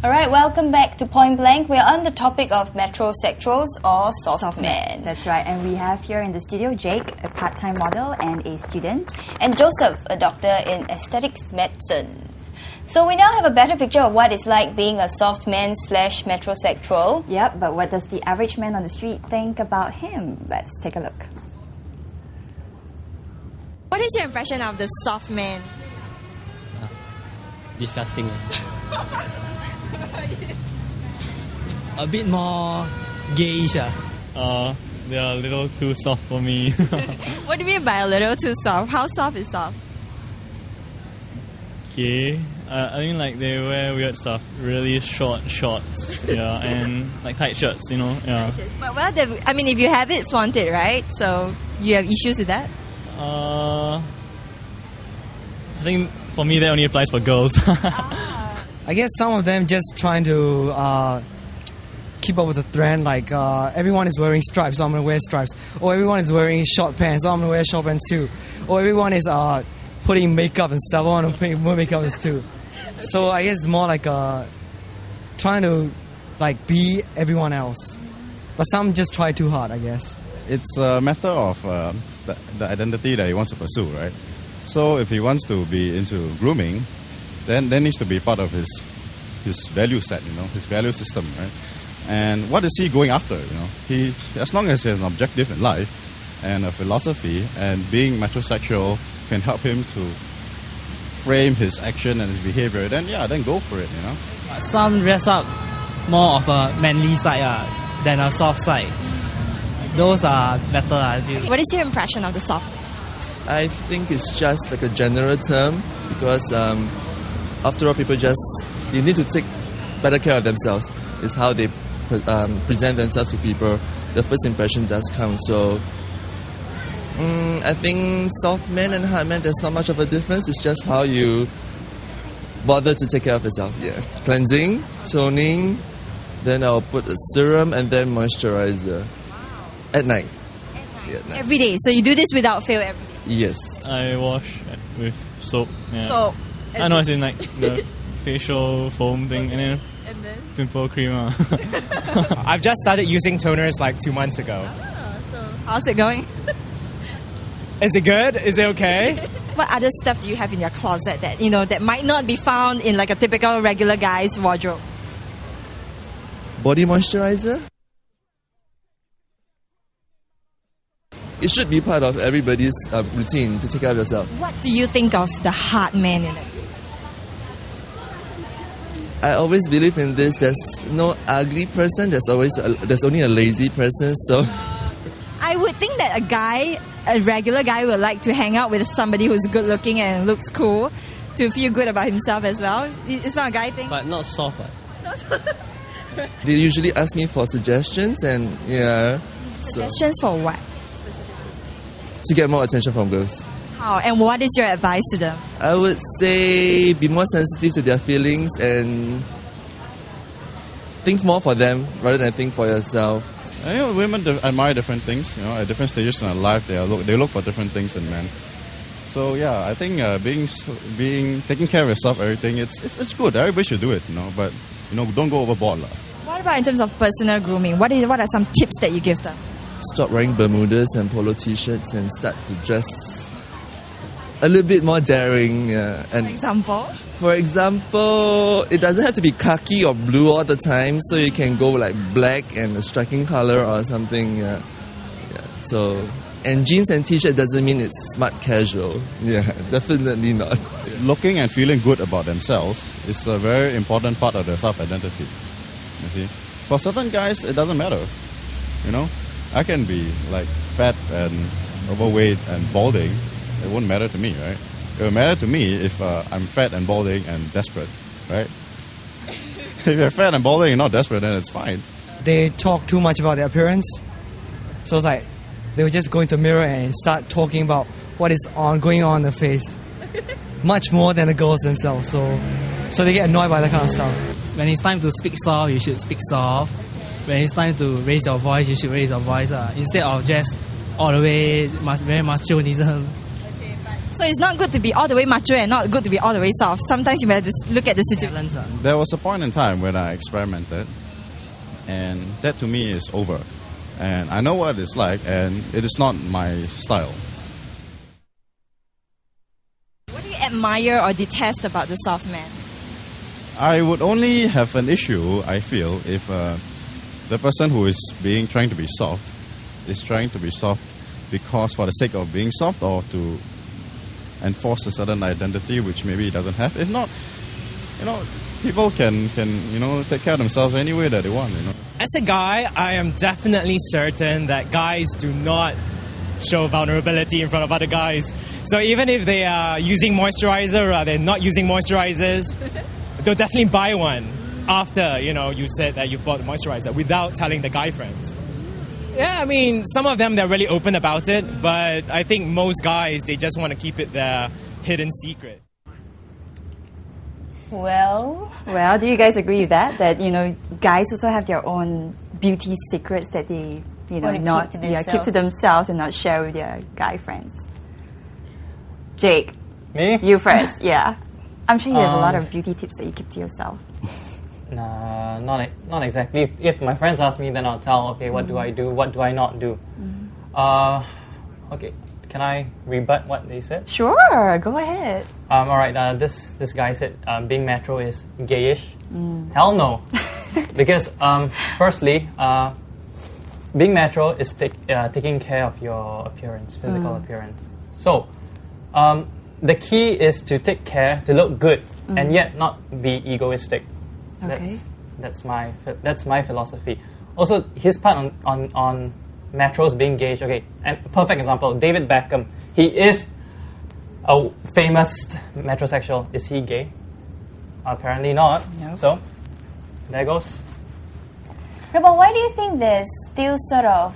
Alright, welcome back to Point Blank. We're on the topic of metrosexuals or soft men. That's right, and we have here in the studio Jake, a part-time model and a student. And Joseph, a doctor in aesthetics medicine. So we now have a better picture of what it's like being a soft man / metrosexual. Yep, but what does the average man on the street think about him? Let's take a look. What is your impression of the soft man? Disgusting. A bit more gayish. They are a little too soft for me. What do you mean by a little too soft? How soft is soft? Okay. I mean, like, they wear weird stuff. Really short shorts, yeah, and like tight shirts, you know, yeah. But well, I mean, if you have it, flaunt it, right? So you have issues with that? I think for me that only applies for girls. I guess some of them just trying to keep up with the trend, like everyone is wearing stripes, so I'm going to wear stripes. Or everyone is wearing short pants, so I'm going to wear short pants too. Or everyone is putting makeup and stuff, I want to put more makeup too. So I guess it's more like trying to like be everyone else. But some just try too hard, I guess. It's a matter of the identity that he wants to pursue, right? So if he wants to be into grooming, then that needs to be part of his value set, you know, his value system, right? And what is he going after, you know? He, as long as he has an objective in life and a philosophy, and being metrosexual can help him to frame his action and his behavior, then go for it, you know? Some dress up more of a manly side than a soft side. Those are better, I feel. What is your impression of the soft man? I think it's just like a general term because after all, people you need to take better care of themselves. It's how they present themselves to people. The first impression does count. So I think soft men and hard men, there's not much of a difference. It's just how you bother to take care of yourself. Yeah, cleansing, toning, then I'll put a serum and then moisturizer at night. Yeah, at night. Every day. So you do this without fail every day? Yes. I wash with soap. Yeah. Soap. I know, it's in like the facial foam thing, and then pimple cream. I've just started using toners like 2 months ago. So how's it going? Is it good? Is it okay? What other stuff do you have in your closet that, you know, that might not be found in like a typical regular guy's wardrobe? Body moisturizer? It should be part of everybody's routine to take care of yourself. What do you think of the hard man in it? I always believe in this. There's no ugly person. There's only a lazy person. So I would think that a regular guy would like to hang out with somebody who's good looking and looks cool to feel good about himself as well. It's not a guy thing. But not soft. They usually ask me for suggestions and Suggestions for what? To get more attention from girls. How? And what is your advice to them? I would say be more sensitive to their feelings and think more for them rather than think for yourself. You know, women admire different things. You know, at different stages in their life, they look for different things in men. So yeah, I think taking care of yourself, everything, it's good. Everybody should do it, you know. But you know, don't go overboard, lah. What about in terms of personal grooming? What are some tips that you give them? Stop wearing Bermudas and polo t-shirts and start to dress a little bit more daring. Yeah. And For example, it doesn't have to be khaki or blue all the time, so you can go like black and a striking color or something. Yeah. So, and jeans and t-shirt doesn't mean it's smart casual. Yeah, definitely not. Looking and feeling good about themselves is a very important part of their self-identity. You see, for certain guys, it doesn't matter. You know, I can be like fat and overweight and balding. It won't matter to me, right? It will matter to me if I'm fat and balding and desperate, right? If you're fat and balding and not desperate, then it's fine. They talk too much about their appearance. So it's like they would just go into the mirror and start talking about what is going on in their face. Much more than the girls themselves. So they get annoyed by that kind of stuff. When it's time to speak soft, you should speak soft. When it's time to raise your voice, you should raise your voice. Instead of just all the way very machoism. So it's not good to be all the way macho and not good to be all the way soft. Sometimes you have to look at the situation. Balance, ah. There was a point in time when I experimented, and that to me is over. And I know what it's like, and it is not my style. What do you admire or detest about the soft man? I would only have an issue, I feel, if the person who is trying to be soft is trying to be soft because for the sake of being soft or to enforce a certain identity which maybe he doesn't have. If not, people can take care of themselves any way that they want, As a guy, I am definitely certain that guys do not show vulnerability in front of other guys. So even if they are using moisturizer or they're not using moisturizers, they'll definitely buy one after, you said that you've bought the moisturizer without telling the guy friends. Yeah, I mean, some of them, they're really open about it, but I think most guys, they just want to keep it their hidden secret. Well, do you guys agree with that? That, guys also have their own beauty secrets that they, Wanna keep to themselves and not share with their guy friends. Jake. Me? You first, yeah. I'm sure you have a lot of beauty tips that you keep to yourself. Nah, not exactly. If my friends ask me, then I'll tell, okay, what do I do? What do I not do? Okay, can I rebut what they said? Sure, go ahead. All right, this guy said being metro is gayish. Hell no. Because firstly, being metro is taking care of your appearance, physical appearance. So, the key is to take care, to look good, and yet not be egoistic. Okay. That's my philosophy. Also, his part on metros being gay. Okay, and perfect example, David Beckham. He is a famous metrosexual. Is he gay? Apparently not. Nope. So, there goes. no, but why do you think there's still sort of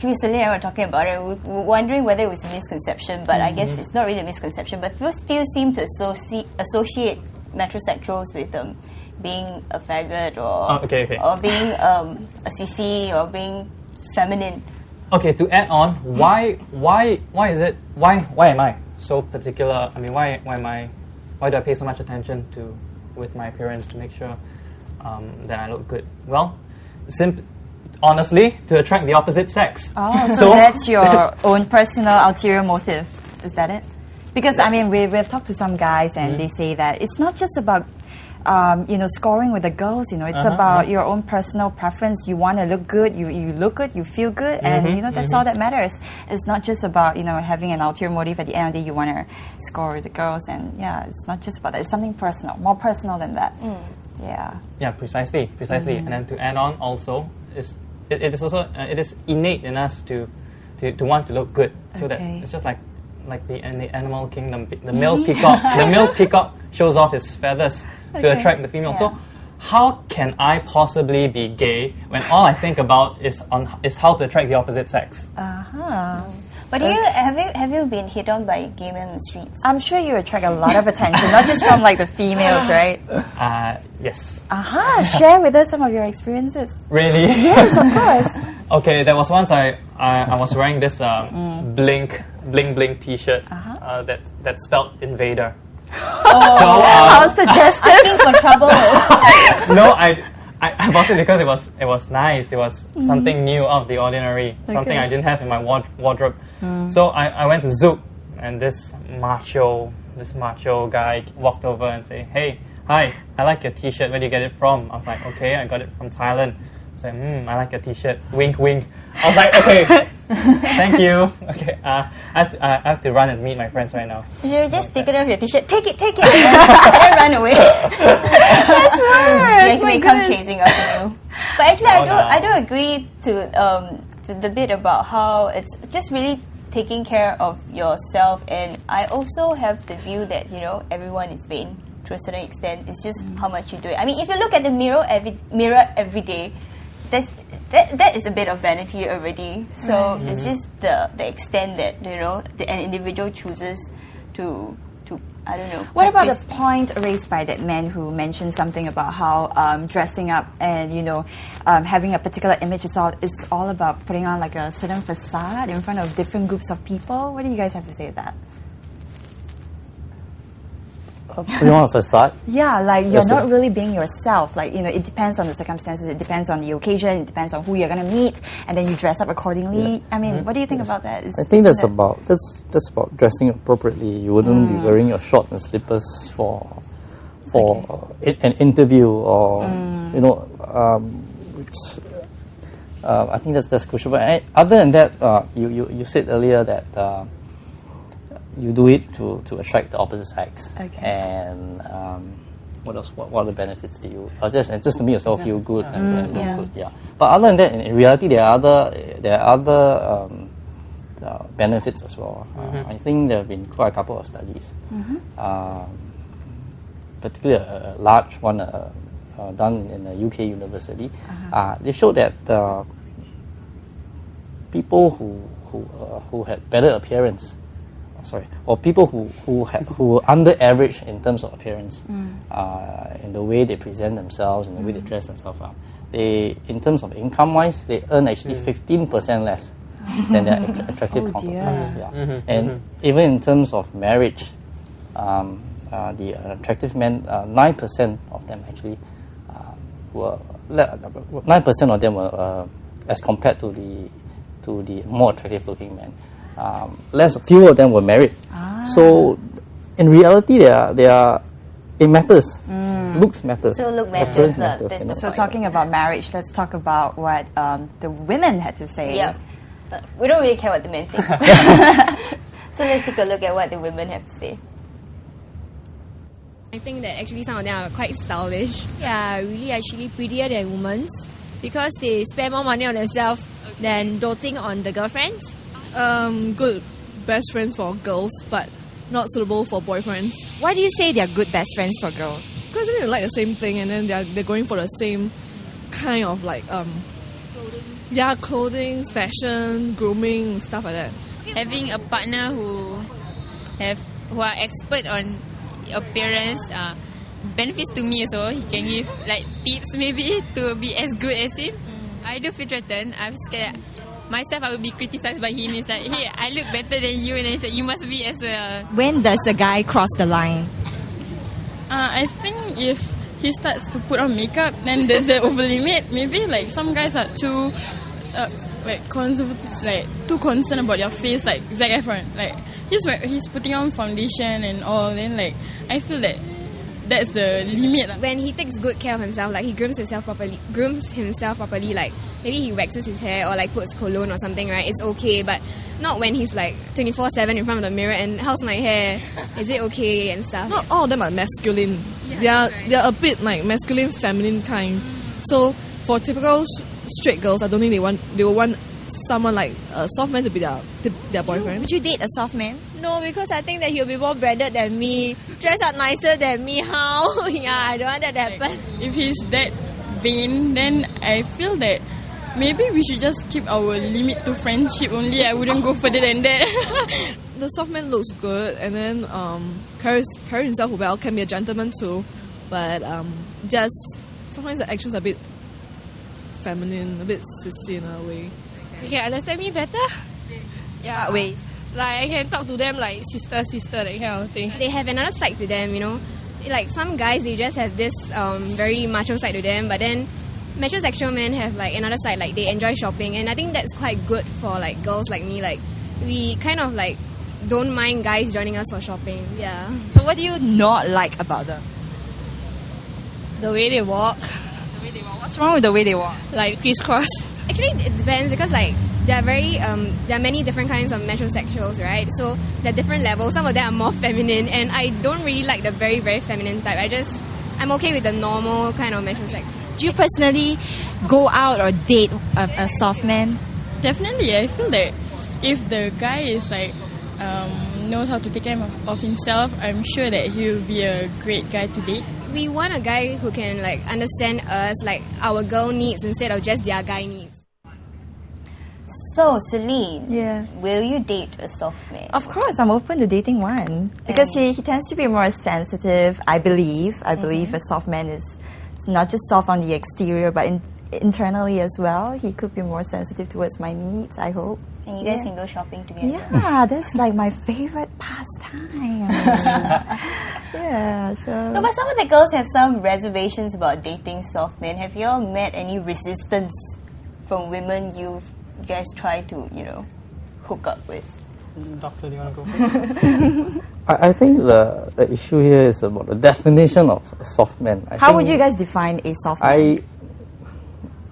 recently I was talking about it, we were wondering whether it was a misconception, but I guess it's not really a misconception, but people still seem to associate metrosexuals with being a faggot or or being a CC or being feminine. Okay, to add on, why am I so particular? I mean, why do I pay so much attention with my appearance to make sure that I look good? Well, honestly, to attract the opposite sex. Oh, so that's your own personal ulterior motive, is that it? Because, I mean, we've talked to some guys and they say that it's not just about, scoring with the girls, it's about your own personal preference. You want to look good, you look good, you feel good, and, that's all that matters. It's not just about, having an ulterior motive. At the end of the day, you want to score with the girls, and, it's not just about that. It's something personal, more personal than that. Yeah. Yeah, precisely. And then to add on also, it is innate in us to want to look good, so that it's just like in the animal kingdom, the male peacock shows off his feathers to attract the female. So how can I possibly be gay when all I think about is how to attract the opposite sex? But have you been hit on by gay men on the streets? I'm sure you attract a lot of attention, not just from the females, right? Yes. Share with us some of your experiences. Really? Yes, of course. Okay, there was once I was wearing this bling T-shirt that spelled invader. How suggestive! Asking for trouble. No, I bought it because it was nice. It was something new, out of the ordinary, something I didn't have in my wardrobe. So I went to Zouk, and this macho guy walked over and said, "Hey, hi, I like your T-shirt. Where do you get it from?" I was like, "Okay, I got it from Thailand." I said, "I like your T-shirt. Wink, wink." I was like, "Okay, thank you." Okay, I have to run and meet my friends right now. You should just take it off your T-shirt. Take it, and then run away. That's worse. He may come chasing after you. But actually, I do agree to the bit about how it's just really taking care of yourself, and I also have the view that everyone is vain to a certain extent. It's just how much you do it. I mean, if you look at the mirror every day, that is a bit of vanity already. So it's just the extent that an individual chooses to to, I don't know. What about the practice. point raised by that man who mentioned something about how dressing up and having a particular image is all about putting on like a certain facade in front of different groups of people? What do you guys have to say to that? Putting on a facade? Yeah, like you're not really being yourself. Like, it depends on the circumstances, it depends on the occasion, it depends on who you're going to meet, and then you dress up accordingly. I mean, what do you think about that? I think that's about dressing appropriately. You wouldn't be wearing your shorts and slippers for an interview or I think that's crucial. But other than that, you said earlier that you do it to attract the opposite sex. Okay. And what else? What are the benefits to you? Just to make yourself feel good and look good. Yeah. But other than that, in reality, there are other benefits as well. I think there have been quite a couple of studies, particularly a large one done in a UK university. They showed that people who had better appearance, or people who were under average in terms of appearance, in the way they present themselves, in the way they dress themselves up, they, in terms of income wise, they earn actually 15% less than their attractive counterparts. Yeah. And even in terms of marriage, the attractive men, 9% of them actually were 9% of them were as compared to the more attractive looking men. Fewer of them were married. So in reality, it matters. Looks matters. So look matters. So talking about marriage, let's talk about what the women had to say. Yeah. We don't really care what the men think. So let's take a look at what the women have to say. I think that actually some of them are quite stylish. Yeah, really actually prettier than women's because they spend more money on themselves than doting on the girlfriends. Good best friends for girls, but not suitable for boyfriends. Why do you say they're good best friends for girls? Because they like the same thing, and then they're going for the same kind of like clothing, fashion, grooming, stuff like that. Having a partner who are expert on appearance benefits to me also. He can give like tips maybe to be as good as him. I do feel threatened. I'm scared. Myself, I would be criticized by him. It's like, hey, I look better than you, and I said, you must be as well. When does a guy cross the line? I think if he starts to put on makeup, then there's the over limit. Maybe like some guys are too conservative, like too concerned about their face, like Zac Efron. Like he's putting on foundation and all. Then like I feel that that's the limit. When he takes good care of himself, like he grooms himself properly, like maybe he waxes his hair or like puts cologne or something, right? It's okay, but not when he's like 24/7 in front of the mirror and how's my hair? Is it okay and stuff? Not all of them are masculine. Yeah, they're a bit like masculine, feminine kind. So for typical straight girls, I don't think they will want someone like a soft man to be their boyfriend. Would you date a soft man? No, because I think that he'll be more branded than me, dress up nicer than me. How? Yeah, I don't want that to happen. If he's that vain, then I feel that maybe we should just keep our limit to friendship only. I wouldn't go further than that. The soft man looks good, and then carries himself well, can be a gentleman too, but just sometimes the actions are a bit feminine, a bit sissy in a way. You can understand me better? Yeah. What ways? Like I can talk to them like sister, that kind of thing. They have another side to them, you know. Like some guys, they just have this very macho side to them, but then metrosexual men have like another side, like they enjoy shopping, and I think that's quite good for like girls like me. Like we kind of like don't mind guys joining us for shopping. Yeah. So what do you not like about them? The way they walk. What's wrong with the way they walk? Like crisscross. Actually, it depends because like there are many different kinds of metrosexuals, right? So there are different levels. Some of them are more feminine, and I don't really like the very, very feminine type. I'm okay with the normal kind of metrosexual. Do you personally go out or date a soft man? Definitely, I feel that if the guy is like knows how to take care of himself, I'm sure that he will be a great guy to date. We want a guy who can like understand us, like our girl needs instead of just their guy needs. So, Celine, Yeah. will you date a soft man? Of course, I'm open to dating one because he tends to be more sensitive. I believe a soft man is not just soft on the exterior, but internally as well. He could be more sensitive towards my needs. I hope. And you guys can go shopping together. Yeah, that's like my favorite pastime. Yeah. So. No, but some of the girls have some reservations about dating soft men. Have you all met any resistance from women you guys try to, hook up with? Doctor, do you want to go? I think the issue here is about the definition of a soft man. How would you guys define a soft man?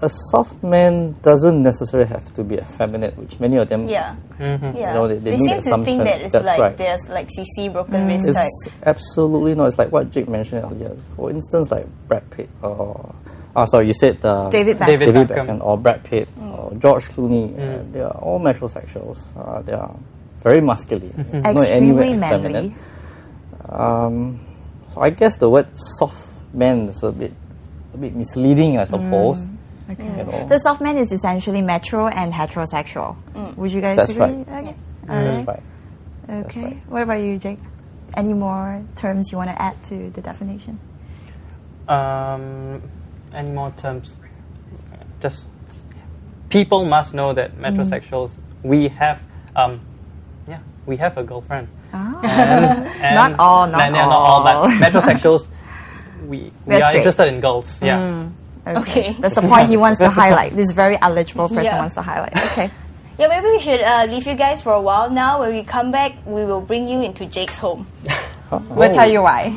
A soft man doesn't necessarily have to be effeminate, which many of them. Yeah. Mm-hmm. Yeah. They seem to think that it's like right. there's like CC broken wrist It's type. absolutely not. It's like what Jake mentioned earlier. For instance, like Brad Pitt or you said David Beckham or Brad Pitt or George Clooney. They are all metrosexuals. They are very masculine, not anywhere effeminate. So I guess the word soft man is a bit misleading, I suppose. Okay. The soft man is essentially metro and heterosexual. Would you guys agree? Right. Okay. That's right. Okay. Right. What about you, Jake? Any more terms you want to add to the definition? Any more terms? Just people must know that metrosexuals, we have a girlfriend. And not all, not all, but metrosexuals, we are interested in girls. Yeah. Okay. That's the point he wants to highlight. This very eligible person wants to highlight. Okay. Yeah, maybe we should leave you guys for a while now. When we come back, we will bring you into Jake's home. We'll tell you why.